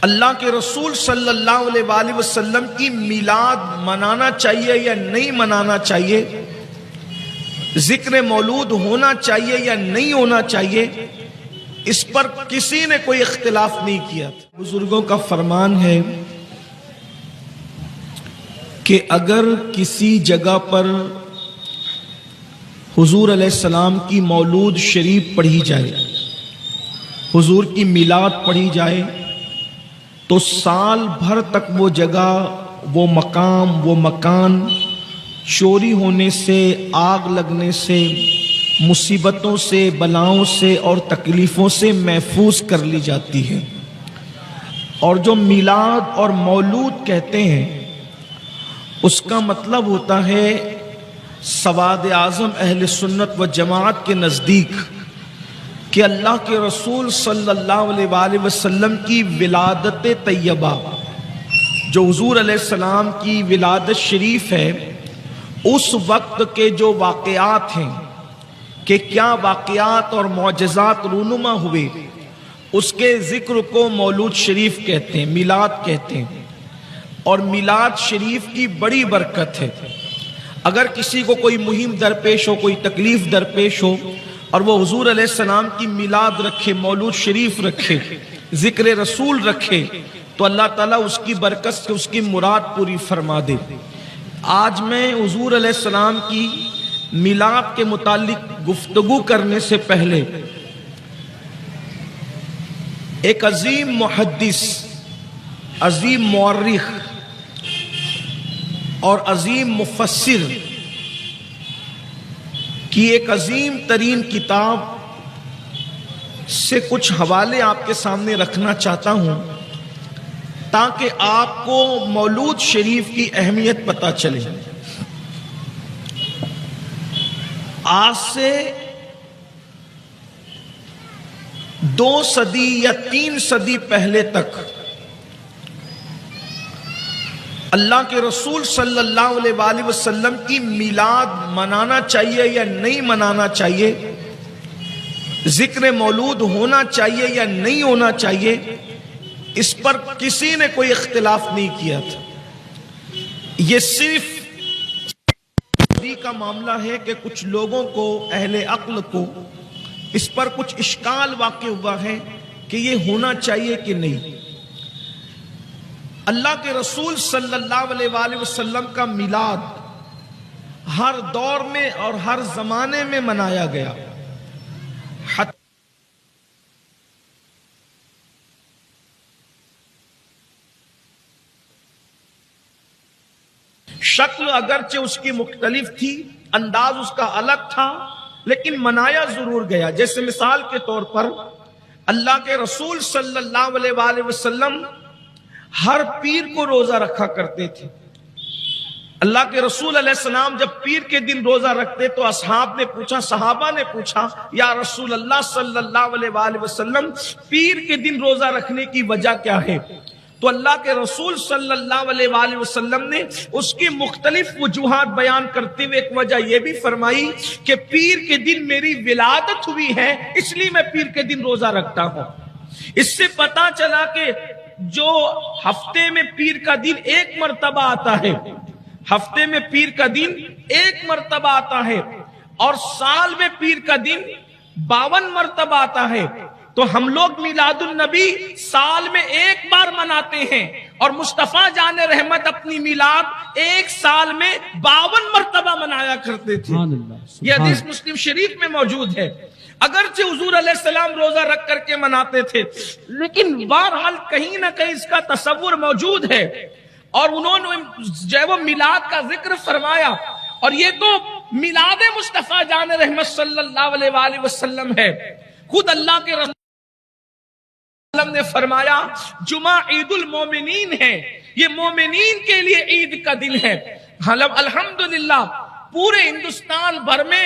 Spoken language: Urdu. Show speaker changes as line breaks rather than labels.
اللہ کے رسول صلی اللہ علیہ وآلہ وسلم کی میلاد منانا چاہیے یا نہیں منانا چاہیے، ذکر مولود ہونا چاہیے یا نہیں ہونا چاہیے، اس پر کسی نے کوئی اختلاف نہیں کیا تھا۔ بزرگوں کا فرمان ہے کہ اگر کسی جگہ پر حضور علیہ السلام کی مولود شریف پڑھی جائے، حضور کی میلاد پڑھی جائے، تو سال بھر تک وہ جگہ، وہ مقام، وہ مکان چوری ہونے سے، آگ لگنے سے، مصیبتوں سے، بلاؤں سے اور تکلیفوں سے محفوظ کر لی جاتی ہے۔ اور جو میلاد اور مولود کہتے ہیں، اس کا مطلب ہوتا ہے سواد اعظم اہل سنت و جماعت کے نزدیک کہ اللہ کے رسول صلی اللہ علیہ وآلہ وسلم کی ولادت طیبہ، جو حضور علیہ السلام کی ولادت شریف ہے، اس وقت کے جو واقعات ہیں کہ کیا واقعات اور معجزات رونما ہوئے، اس کے ذکر کو مولود شریف کہتے ہیں، میلاد کہتے ہیں۔ اور میلاد شریف کی بڑی برکت ہے۔ اگر کسی کو کوئی مہم درپیش ہو، کوئی تکلیف درپیش ہو، اور وہ حضور علیہ السلام کی میلاد رکھے، مولود شریف رکھے، ذکر رسول رکھے، تو اللہ تعالیٰ اس کی برکت سے اس کی مراد پوری فرما دے۔ آج میں حضور علیہ السلام کی میلاد کے متعلق گفتگو کرنے سے پہلے ایک عظیم محدث، عظیم مورخ اور عظیم مفسر کی ایک عظیم ترین کتاب سے کچھ حوالے آپ کے سامنے رکھنا چاہتا ہوں، تاکہ آپ کو مولود شریف کی اہمیت پتہ چلے۔ آج سے 2 صدی یا 3 صدی پہلے تک اللہ کے رسول صلی اللہ علیہ وآلہ وسلم کی میلاد منانا چاہیے یا نہیں منانا چاہیے، ذکر مولود ہونا چاہیے یا نہیں ہونا چاہیے، اس پر کسی نے کوئی اختلاف نہیں کیا تھا۔ یہ صرف کا معاملہ ہے کہ کچھ لوگوں کو، اہل عقل کو، اس پر کچھ اشکال واقع ہوا ہے کہ یہ ہونا چاہیے کہ نہیں۔ اللہ کے رسول صلی اللہ علیہ وآلہ وسلم کا میلاد ہر دور میں اور ہر زمانے میں منایا گیا۔ شکل اگرچہ اس کی مختلف تھی، انداز اس کا الگ تھا، لیکن منایا ضرور گیا۔ جیسے مثال کے طور پر اللہ کے رسول صلی اللہ علیہ وآلہ وسلم ہر پیر کو روزہ رکھا کرتے تھے۔ اللہ کے رسول علیہ السلام جب پیر کے دن روزہ رکھتے تو اصحاب نے پوچھا، صحابہ نے پوچھا، یا رسول اللہ صلی اللہ علیہ وآلہ وسلم، پیر کے دن روزہ رکھنے کی وجہ کیا ہے؟ تو اللہ کے رسول صلی اللہ علیہ وآلہ وسلم نے اس کی مختلف وجوہات بیان کرتے ہوئے ایک وجہ یہ بھی فرمائی کہ پیر کے دن میری ولادت ہوئی ہے، اس لیے میں پیر کے دن روزہ رکھتا ہوں۔ اس سے پتا چلا کہ جو ہفتے میں پیر کا دن ایک مرتبہ آتا ہے، ہفتے میں پیر کا دن ایک مرتبہ آتا ہے، اور سال میں پیر کا دن 52 مرتبہ آتا ہے، تو ہم لوگ میلاد النبی سال میں ایک بار مناتے ہیں، اور مصطفیٰ جان رحمت اپنی میلاد ایک سال میں 52 مرتبہ منایا کرتے تھے۔ یہ حدیث مسلم شریف میں موجود ہے۔ اگرچہ حضور علیہ السلام روزہ رکھ کر کے مناتے تھے، لیکن بہرحال کہیں نہ کہیں اس کا تصور موجود ہے، اور انہوں نے جو ہے وہ میلاد کا ذکر فرمایا، اور یہ تو میلاد مصطفیٰ جان رحمت صلی اللہ علیہ وآلہ وسلم ہے۔ خود اللہ کے رسول نے فرمایا جمعہ عید المومنین ہے، یہ مومنین کے لیے عید کا دن ہے۔ الحمدللہ پورے ہندوستان بھر میں